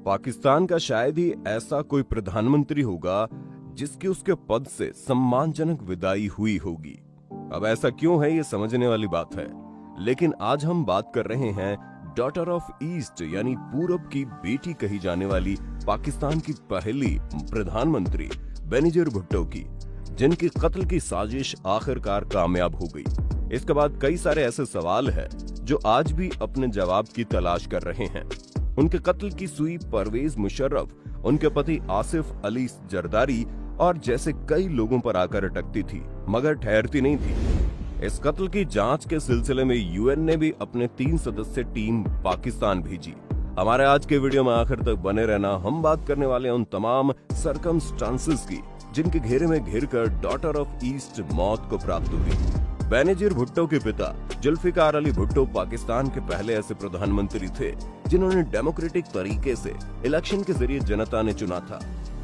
पाकिस्तान का शायद ही ऐसा कोई प्रधानमंत्री होगा जिसकी उसके पद से सम्मानजनक विदाई हुई होगी। अब ऐसा क्यों है ये समझने वाली बात है, लेकिन आज हम बात कर रहे हैं डॉटर ऑफ ईस्ट यानी पूरब की बेटी कही जाने वाली पाकिस्तान की पहली प्रधानमंत्री बेनजीर भुट्टो की, जिनकी कत्ल की साजिश आखिरकार कामयाब हो गई। इसके बाद कई सारे ऐसे सवाल हैं जो आज भी अपने जवाब की तलाश कर रहे हैं। उनके कत्ल की सुई परवेज मुशर्रफ, उनके पति आसिफ अली जरदारी और जैसे कई लोगों पर आकर अटकती थी, मगर ठहरती नहीं थी। इस कत्ल की जांच के सिलसिले में यूएन ने भी अपने 3 सदस्य टीम पाकिस्तान भेजी। हमारे आज के वीडियो में आखिर तक बने रहना। हम बात करने वाले हैं उन तमाम सरकमस्टांसेस की जिनके घेरे में घिरकर डॉटर ऑफ ईस्ट मौत को प्राप्त हुई। बेनजीर भुट्टो के पिता जुल्फिकार अली भुट्टो पाकिस्तान के पहले ऐसे प्रधानमंत्री थे जिन्होंने डेमोक्रेटिक तरीके से इलेक्शन के जरिए जनता ने चुना था।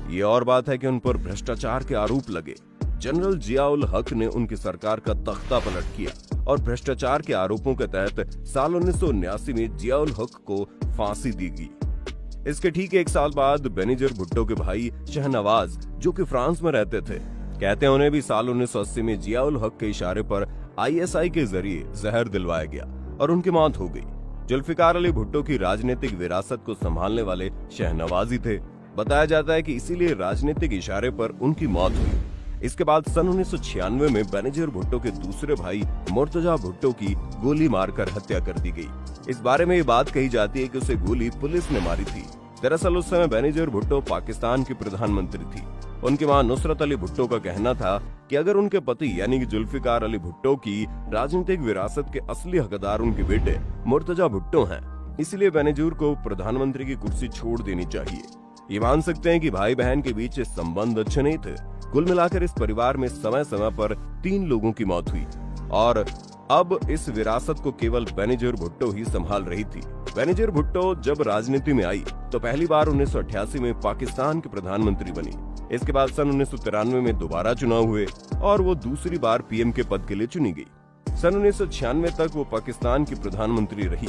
ये और बात है कि उन पर भ्रष्टाचार के आरोप लगे। जनरल जियाउल हक ने उनकी सरकार का तख्ता पलट किया और भ्रष्टाचार के आरोपों के तहत साल 1979 में जियाउल हक को फांसी दी गई। इसके ठीक 1 साल बाद बेनजीर भुट्टो के भाई शहनवाज, जो कि फ्रांस में रहते थे, कहते हैं उन्हें भी साल 1980 में जियाउल हक के इशारे पर आईएसआई के जरिए जहर दिलवाया गया और उनकी मौत हो गई। जुल्फिकार अली भुट्टो की राजनीतिक विरासत को संभालने वाले शहनवाज ही थे। बताया जाता है कि इसीलिए राजनीतिक इशारे पर उनकी मौत हुई। इसके बाद सन 1996 में बेनजीर भुट्टो के दूसरे भाई मुर्तजा भुट्टो की गोली मारकर हत्या कर दी गई। इस बारे में ये बात कही जाती है कि उसे गोली पुलिस ने मारी थी। दरअसल उस समय बेनजीर भुट्टो पाकिस्तान की प्रधानमंत्री थी। उनकी मां नुसरत अली भुट्टो का कहना था कि अगर उनके पति यानी कि जुल्फिकार अली भुट्टो की राजनीतिक विरासत के असली हकदार उनके बेटे मुर्तजा भुट्टो हैं, इसलिए बेनजीर को प्रधानमंत्री की कुर्सी छोड़ देनी चाहिए। ये मान सकते हैं कि भाई बहन के बीच संबंध अच्छे नहीं थे। कुल मिलाकर इस परिवार में समय समय पर 3 लोगों की मौत हुई और अब इस विरासत को केवल बेनजीर भुट्टो ही संभाल रही थी। बेनजीर भुट्टो जब राजनीति में आई तो पहली बार 1988 में पाकिस्तान के प्रधानमंत्री बनी। इसके बाद सन 1993 में दोबारा चुनाव हुए और वो दूसरी बार पीएम के पद के लिए चुनी गई। सन 1996 तक वो पाकिस्तान की प्रधानमंत्री रही।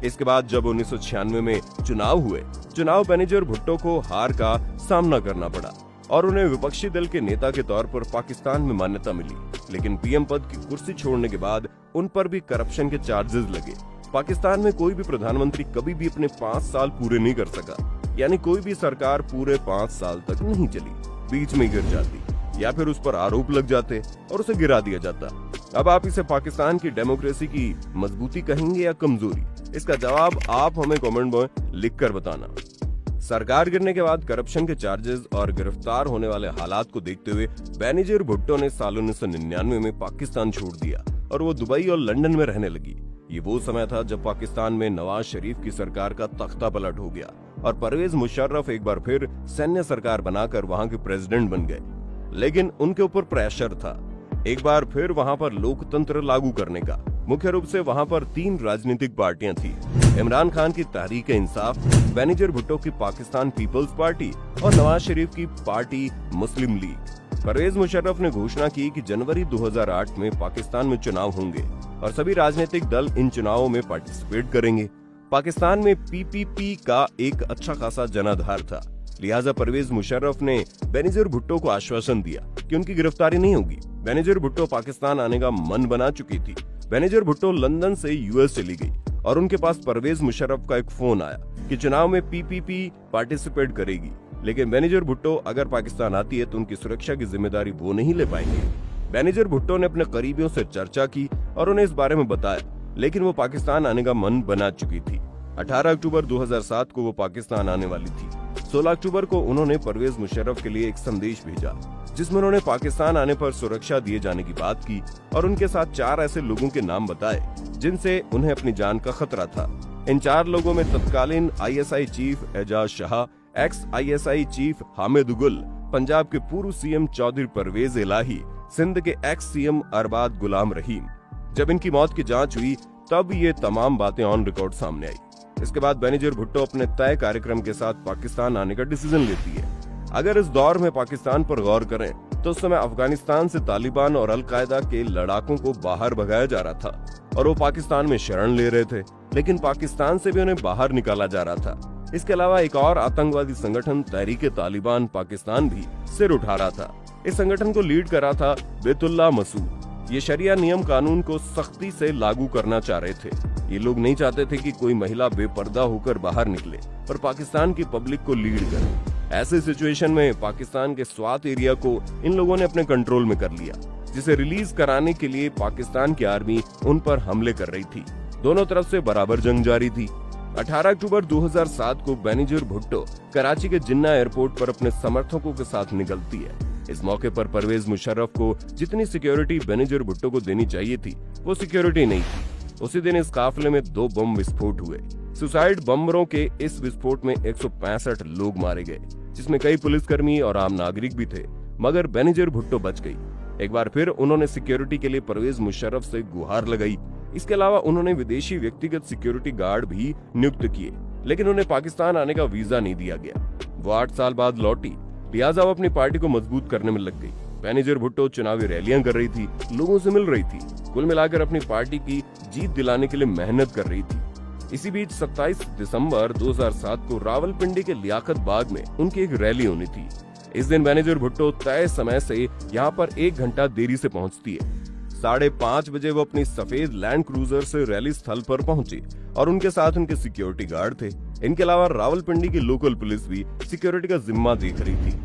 इसके बाद जब 1996 में चुनाव हुए, बेनजीर भुट्टो को हार का सामना करना पड़ा और उन्हें विपक्षी दल के नेता के तौर पर पाकिस्तान में मान्यता मिली। लेकिन पीएम पद की कुर्सी छोड़ने के बाद उन पर भी करप्शन के चार्जेस लगे। पाकिस्तान में कोई भी प्रधानमंत्री कभी भी अपने 5 साल पूरे नहीं कर सका, यानी कोई भी सरकार पूरे 5 साल तक नहीं चली, बीच में गिर जाती या फिर उस पर आरोप लग जाते और उसे गिरा दिया जाता। अब आप इसे पाकिस्तान की डेमोक्रेसी की मजबूती कहेंगे या कमजोरी? इसका जवाब आप हमें कमेंट में लिखकर बताना। सरकार गिरने के बाद करप्शन के चार्जेस और गिरफ्तार होने वाले हालात को देखते हुए बेनजीर भुट्टो ने साल 1999 में पाकिस्तान छोड़ दिया और वो दुबई और लंदन में रहने लगी। ये वो समय था जब पाकिस्तान में नवाज शरीफ की सरकार का तख्ता पलट हो गया और परवेज मुशर्रफ एक बार फिर सैन्य सरकार बनाकर वहां के प्रेसिडेंट बन गए। लेकिन उनके ऊपर प्रेशर था एक बार फिर वहां पर लोकतंत्र लागू करने का। मुख्य रूप से वहां पर 3 राजनीतिक पार्टियां थी, इमरान खान की तहरीक इंसाफ, बेनजीर भुट्टो की पाकिस्तान पीपल्स पार्टी और नवाज शरीफ की पार्टी मुस्लिम लीग। परवेज मुशर्रफ ने घोषणा की कि जनवरी 2008 में पाकिस्तान में चुनाव होंगे और सभी राजनीतिक दल इन चुनावों में पार्टिसिपेट करेंगे। पाकिस्तान में पीपीपी का एक अच्छा खासा जनाधार था, लिहाजा परवेज मुशर्रफ ने बेनजीर भुट्टो को आश्वासन दिया कि उनकी गिरफ्तारी नहीं होगी। बेनजीर भुट्टो पाकिस्तान आने का मन बना चुकी थी। बेनजीर भुट्टो लंदन से यूएस चली गई और उनके पास परवेज मुशर्रफ का एक फोन आया कि चुनाव में पीपीपी पार्टिसिपेट करेगी, लेकिन बेनजीर भुट्टो अगर पाकिस्तान आती है तो उनकी सुरक्षा की जिम्मेदारी वो नहीं ले पाएंगे। बेनजीर भुट्टो ने अपने करीबियों से चर्चा की और उन्हें इस बारे में बताया, लेकिन वो पाकिस्तान आने का मन बना चुकी थी। 18 अक्टूबर 2007 को वो पाकिस्तान आने वाली थी। 16 अक्टूबर को उन्होंने परवेज मुशर्रफ के लिए एक संदेश भेजा जिसमें उन्होंने पाकिस्तान आने पर सुरक्षा दिए जाने की बात की और उनके साथ 4 ऐसे लोगों के नाम बताए जिनसे उन्हें अपनी जान का खतरा था। इन 4 लोगों में तत्कालीन ISI chief Ejaz Shah, ex ISI chief Hamid Gul, Punjab के पूर्व सीएम चौधरी परवेज इलाही, सिंध के एक्स सीएम अरबाज गुलाम रहीम। जब इनकी मौत की जांच हुई तब ये तमाम बातें ऑन रिकॉर्ड सामने आई। इसके बाद बेनजीर भुट्टो अपने तय कार्यक्रम के साथ पाकिस्तान आने का डिसीजन लेती है। अगर इस दौर में पाकिस्तान पर गौर करें तो उस समय अफगानिस्तान से तालिबान और अल-कायदा के लड़ाकों को बाहर भगाया जा रहा था और वो पाकिस्तान में शरण ले रहे थे, लेकिन पाकिस्तान से भी उन्हें बाहर निकाला जा रहा था। इसके अलावा एक और आतंकवादी संगठन तहरीक-ए-तालिबान पाकिस्तान भी सिर उठा रहा था। इस संगठन को लीड कर रहा था बैतुल्लाह मसूद। ये शरिया नियम कानून को सख्ती से लागू करना चाह रहे थे। ये लोग नहीं चाहते थे कि कोई महिला बेपर्दा होकर बाहर निकले और पाकिस्तान की पब्लिक को लीड करे। ऐसे सिचुएशन में पाकिस्तान के स्वात एरिया को इन लोगों ने अपने कंट्रोल में कर लिया, जिसे रिलीज कराने के लिए पाकिस्तान की आर्मी उन पर हमले कर रही थी। दोनों तरफ से बराबर जंग जारी थी। 18 अक्टूबर 2007 को बेनजीर भुट्टो कराची के जिन्ना एयरपोर्ट पर अपने समर्थकों के साथ निकलती है। इस मौके पर परवेज मुशर्रफ को जितनी सिक्योरिटी बेनजीर भुट्टो को देनी चाहिए थी, वो सिक्योरिटी नहीं थी। उसी दिन इस काफिले में 2 बम विस्फोट हुए। सुसाइड बम्बरों के इस विस्फोट में 165 लोग मारे गए, जिसमें कई पुलिसकर्मी और आम नागरिक भी थे, मगर बेनजीर भुट्टो बच गई। एक बार फिर उन्होंने सिक्योरिटी के लिए परवेज मुशर्रफ से गुहार लगाई। इसके अलावा उन्होंने विदेशी व्यक्तिगत सिक्योरिटी गार्ड भी नियुक्त किए, लेकिन उन्हें पाकिस्तान आने का वीजा नहीं दिया गया। वो 8 साल बाद लौटी, लिहाजा वो अपनी पार्टी को मजबूत करने में लग गई। बेनजीर भुट्टो चुनावी रैलियां कर रही थी, लोगों से मिल रही थी, कुल मिलाकर अपनी पार्टी की जीत दिलाने के लिए मेहनत कर रही थी। इसी बीच 27 दिसंबर 2007 को रावलपिंडी के लियाकत बाग में उनकी एक रैली होनी थी। इस दिन बेनजीर भुट्टो तय समय से यहाँ पर 1 घंटा देरी से पहुँचती है। 5:30 बजे वो अपनी सफेद लैंड क्रूजर से रैली स्थल पर पहुंची और उनके साथ उनके सिक्योरिटी गार्ड थे। इनके अलावा रावलपिंडी की लोकल पुलिस भी सिक्योरिटी का जिम्मा देख रही थी।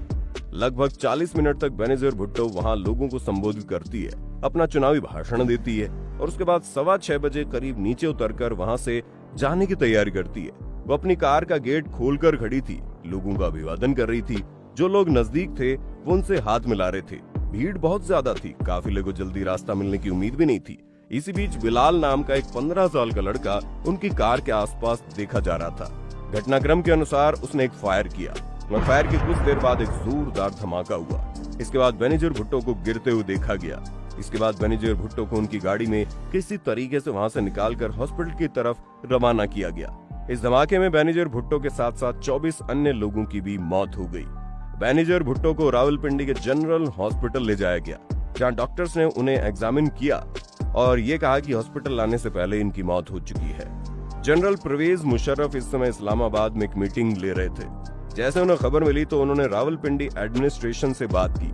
लगभग 40 मिनट तक बेनजीर भुट्टो वहां लोगों को संबोधित करती है, अपना चुनावी भाषण देती है और उसके बाद 6:15 बजे करीब नीचे उतरकर वहां से जाने की तैयारी करती है। वो अपनी कार का गेट खोलकर खड़ी थी, लोगों का अभिवादन कर रही थी। जो लोग नजदीक थे वो उनसे हाथ मिला रहे थे। भीड़ बहुत ज्यादा थी, काफिले को जल्दी रास्ता मिलने की उम्मीद भी नहीं थी। इसी बीच बिलाल नाम का एक 15 साल का लड़का उनकी कार के आसपास देखा जा रहा था। घटनाक्रम के अनुसार उसने एक फायर किया और फायर के कुछ देर बाद एक जोरदार धमाका हुआ। इसके बाद बेनजीर भुट्टो को गिरते हुए देखा गया। इसके बाद बेनजीर भुट्टो को उनकी गाड़ी में किसी तरीके से वहां से निकालकर हॉस्पिटल की तरफ रवाना किया गया। इस धमाके में बेनजीर भुट्टो के साथ साथ 24 अन्य लोगों की भी मौत हो गई। बेनजीर भुट्टो को रावलपिंडी के जनरल हॉस्पिटल ले जाया गया, जहां डॉक्टर्स ने उन्हें एग्जामिन किया और ये कहा कि हॉस्पिटल लाने से पहले इनकी मौत हो चुकी है। जनरल परवेज मुशर्रफ इस समय इस्लामाबाद में एक मीटिंग ले रहे थे। जैसे उन्हें खबर मिली तो उन्होंने रावलपिंडी एडमिनिस्ट्रेशन से बात की,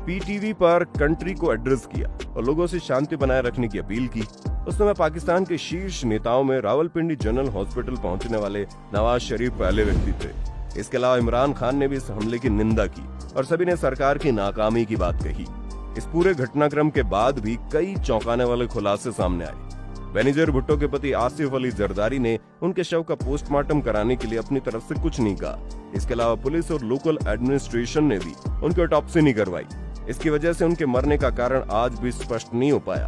पीटीवी पर कंट्री को एड्रेस किया और लोगों से शांति बनाए रखने की अपील की। उस समय पाकिस्तान के शीर्ष नेताओं में रावलपिंडी जनरल हॉस्पिटल पहुंचने वाले नवाज शरीफ पहले व्यक्ति थे। इसके अलावा इमरान खान ने भी इस हमले की निंदा की और सभी ने सरकार की नाकामी की बात कही। इस पूरे घटनाक्रम के बाद भी कई चौंकाने वाले खुलासे सामने आए। बेनजीर भुट्टो के पति आसिफ अली जरदारी ने उनके शव का पोस्टमार्टम कराने के लिए अपनी तरफ से कुछ नहीं कहा। इसके अलावा पुलिस और लोकल एडमिनिस्ट्रेशन ने भी उनकी ऑटोप्सी नहीं करवाई। इसकी वजह से उनके मरने का कारण आज भी स्पष्ट नहीं हो पाया।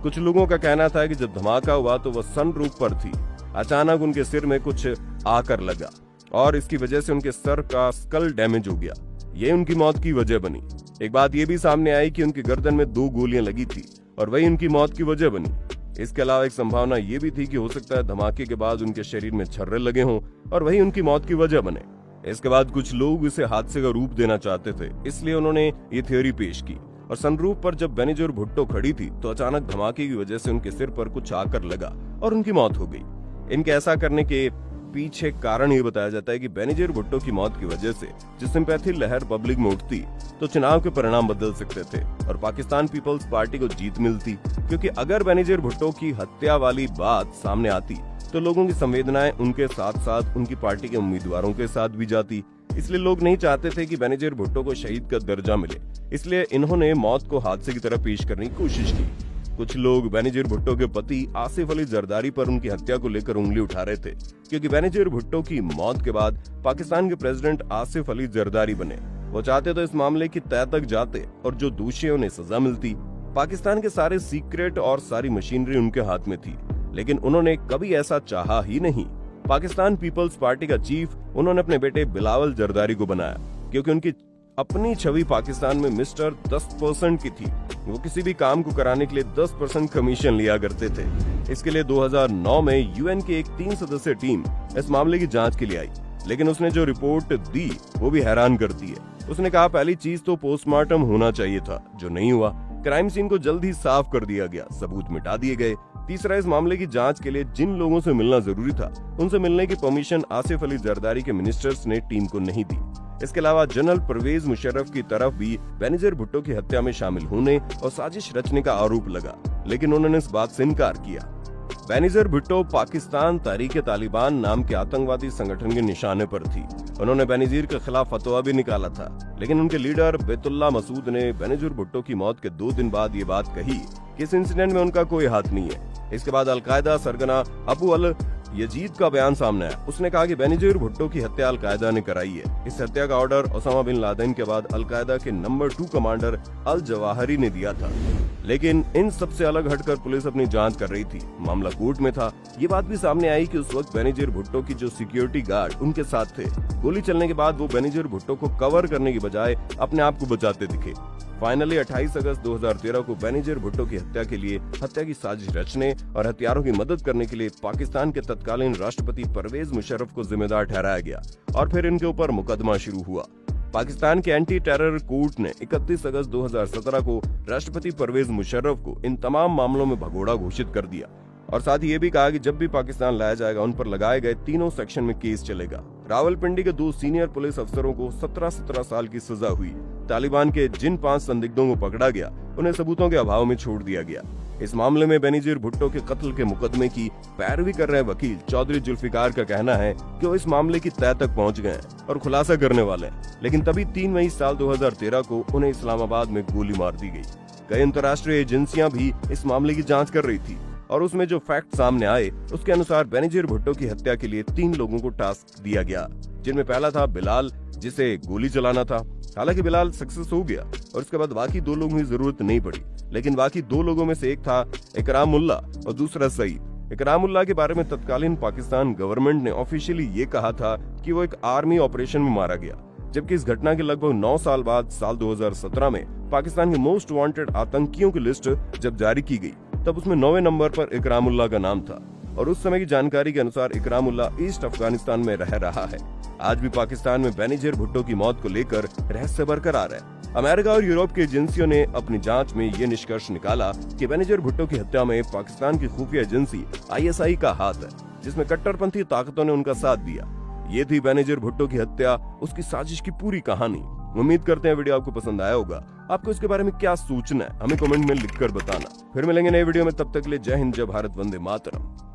कुछ लोगों का कहना था कि जब धमाका हुआ तो वह सनरूफ पर थी, अचानक उनके सिर में कुछ आकर लगा और इसकी वजह से उनके सर का स्कल डैमेज हो गया। ये उनकी मौत की वजह बनी। एक बात ये भी सामने आई कि उनकी गर्दन में 2 गोलियां लगी थी और वही उनकी मौत की वजह बनी। इसके अलावा एक संभावना ये भी थी कि हो सकता है धमाके के बाद उनके शरीर में छर्रे लगे हों और वही उनकी मौत की वजह बने। इसके बाद कुछ लोग इसे हादसे का रूप देना चाहते थे, इसलिए उन्होंने ये थ्योरी पेश की और सनरूफ पर जब बेनजीर भुट्टो खड़ी थी तो अचानक धमाके की वजह से उनके सिर पर कुछ आकर लगा और उनकी मौत हो गई। इनके ऐसा करने के पीछे कारण ये बताया जाता है कि बेनजीर भुट्टो की मौत की वजह से जो सिंपैथी लहर पब्लिक में उठती तो चुनाव के परिणाम बदल सकते थे और पाकिस्तान पीपल्स पार्टी को जीत मिलती, क्योंकि अगर बेनजीर भुट्टो की हत्या वाली बात सामने आती तो लोगों की संवेदनाएं उनके साथ साथ उनकी पार्टी के उम्मीदवारों के साथ भी जाती। इसलिए लोग नहीं चाहते थे कि बेनजीर भुट्टो को शहीद का दर्जा मिले, इसलिए इन्होंने मौत को हादसे की तरह पेश करने की कोशिश की। कुछ लोग बेनजीर भुट्टो के पति आसिफ अली जरदारी पर उनकी हत्या को लेकर उंगली उठा रहे थे, क्योंकि बेनजीर भुट्टो की मौत के बाद पाकिस्तान के प्रेसिडेंट आसिफ अली जरदारी बने। वो चाहते तो इस मामले की तह तक जाते और जो दोषियों ने सजा मिलती। पाकिस्तान के सारे सीक्रेट और सारी मशीनरी उनके हाथ में थी, लेकिन उन्होंने कभी ऐसा चाहा ही नहीं। पाकिस्तान पीपल्स पार्टी का चीफ उन्होंने अपने बेटे बिलावल जरदारी को बनाया, क्योंकि उनकी अपनी छवि पाकिस्तान में मिस्टर 10% की थी। वो किसी भी काम को कराने के लिए 10% कमीशन लिया करते थे। इसके लिए 2009 में यूएन की एक 3 सदस्यीय टीम इस मामले की जांच के लिए आई, लेकिन उसने जो रिपोर्ट दी वो भी हैरान करती है। उसने कहा पहली चीज तो पोस्टमार्टम होना चाहिए था, जो नहीं हुआ। क्राइम सीन को जल्द ही साफ कर दिया गया, सबूत मिटा दिए गए। तीसरा, इस मामले की जांच के लिए जिन लोगों से मिलना जरूरी था उनसे मिलने की परमिशन आसिफ अली जरदारी के मिनिस्टर्स ने टीम को नहीं दी। इसके अलावा जनरल परवेज मुशर्रफ की तरफ भी बेनजीर भुट्टो की हत्या में शामिल होने और साजिश रचने का आरोप लगा, लेकिन उन्होंने इस बात से इनकार किया। बेनजीर भुट्टो पाकिस्तान तहरीक-ए-तालिबान नाम के आतंकवादी संगठन के निशाने पर थी। उन्होंने बेनजीर के खिलाफ फतवा भी निकाला था, लेकिन उनके लीडर बैतुल्लाह मसूद ने बेनजीर भुट्टो की मौत के 2 दिन बाद ये बात कही कि इस इंसिडेंट में उनका कोई हाथ नहीं है। इसके बाद अलकायदा सरगना अबू अल यजीद का बयान सामने आया। उसने कहा कि बेनजीर भुट्टो की हत्या अलकायदा ने कराई है। इस हत्या का ऑर्डर ओसामा बिन लादेन के बाद अलकायदा के नंबर 2 कमांडर अल जवाहरी ने दिया था। लेकिन इन सबसे अलग हटकर पुलिस अपनी जांच कर रही थी। मामला कोर्ट में था। ये बात भी सामने आई कि उस वक्त बेनजीर भुट्टो की जो सिक्योरिटी गार्ड उनके साथ थे, गोली चलने के बाद वो बेनजीर भुट्टो को कवर करने की बजाय अपने आप को बचाते दिखे। फाइनली 28 अगस्त 2013 को बेनजीर भुट्टो की हत्या के लिए हत्या की साजिश रचने और हत्यारों की मदद करने के लिए पाकिस्तान के तत्कालीन राष्ट्रपति परवेज मुशर्रफ को जिम्मेदार ठहराया गया और फिर इनके ऊपर मुकदमा शुरू हुआ। पाकिस्तान के एंटी टेरर कोर्ट ने 31 अगस्त 2017 को राष्ट्रपति परवेज मुशर्रफ को इन तमाम मामलों में भगोड़ा घोषित कर दिया और साथ ही ये भी कहा कि जब भी पाकिस्तान लाया जाएगा उन पर लगाए गए तीनों सेक्शन में केस चलेगा। रावलपिंडी के 2 सीनियर पुलिस अफसरों को 17 साल की सजा हुई। तालिबान के जिन 5 संदिग्धों को पकड़ा गया उन्हें सबूतों के अभाव में छोड़ दिया गया। इस मामले में बेनजीर भुट्टो के कत्ल के मुकदमे की पैरवी कर रहे वकील चौधरी जुल्फिकार का कहना है कि वो इस मामले की तह तक पहुंच गए हैं और खुलासा करने वाले हैं। लेकिन तभी 3 मई साल 2013 को उन्हें इस्लामाबाद में गोली मार दी गई। कई अंतर्राष्ट्रीय एजेंसियां भी इस मामले की जांच कर रही थी और उसमें जो फैक्ट सामने आए उसके अनुसार बेनजीर भुट्टो की हत्या के लिए 3 लोगों को टास्क दिया गया, जिनमें पहला था बिलाल, जिसे गोली चलाना था। हालांकि बिलाल सक्सेस हो गया और उसके बाद बाकी 2 लोगों की जरूरत नहीं पड़ी। लेकिन बाकी 2 लोगों में से एक था इकरामुल्ला और दूसरा सईद। इकरामुल्ला के बारे में तत्कालीन पाकिस्तान गवर्नमेंट ने ऑफिशियली ये कहा था कि वो एक आर्मी ऑपरेशन में मारा गया, जबकि इस घटना के लगभग 9 साल बाद साल 2017 में पाकिस्तान के मोस्ट वांटेड आतंकियों की लिस्ट जब जारी की गई तब उसमें 9वें नंबर पर इकरामुल्ला का नाम था और उस समय की जानकारी के अनुसार इकरामुल्ला ईस्ट अफगानिस्तान में रह रहा है। आज भी पाकिस्तान में बेनजीर भुट्टो की मौत को लेकर रहस्य बरकरार है। अमेरिका और यूरोप की एजेंसियों ने अपनी जांच में ये निष्कर्ष निकाला कि बेनजीर भुट्टो की हत्या में पाकिस्तान की खुफिया एजेंसी ISI का हाथ है, जिसमें कट्टरपंथी ताकतों ने उनका साथ दिया। ये थी बेनजीर भुट्टो की हत्या, उसकी साजिश की पूरी कहानी। उम्मीद करते हैं वीडियो आपको पसंद आया होगा। आपको इसके बारे में क्या सोचना है हमें कमेंट में लिखकर बताना। फिर मिलेंगे नए वीडियो में, तब तक के लिए जय हिंद, जय भारत, वंदे मातरम।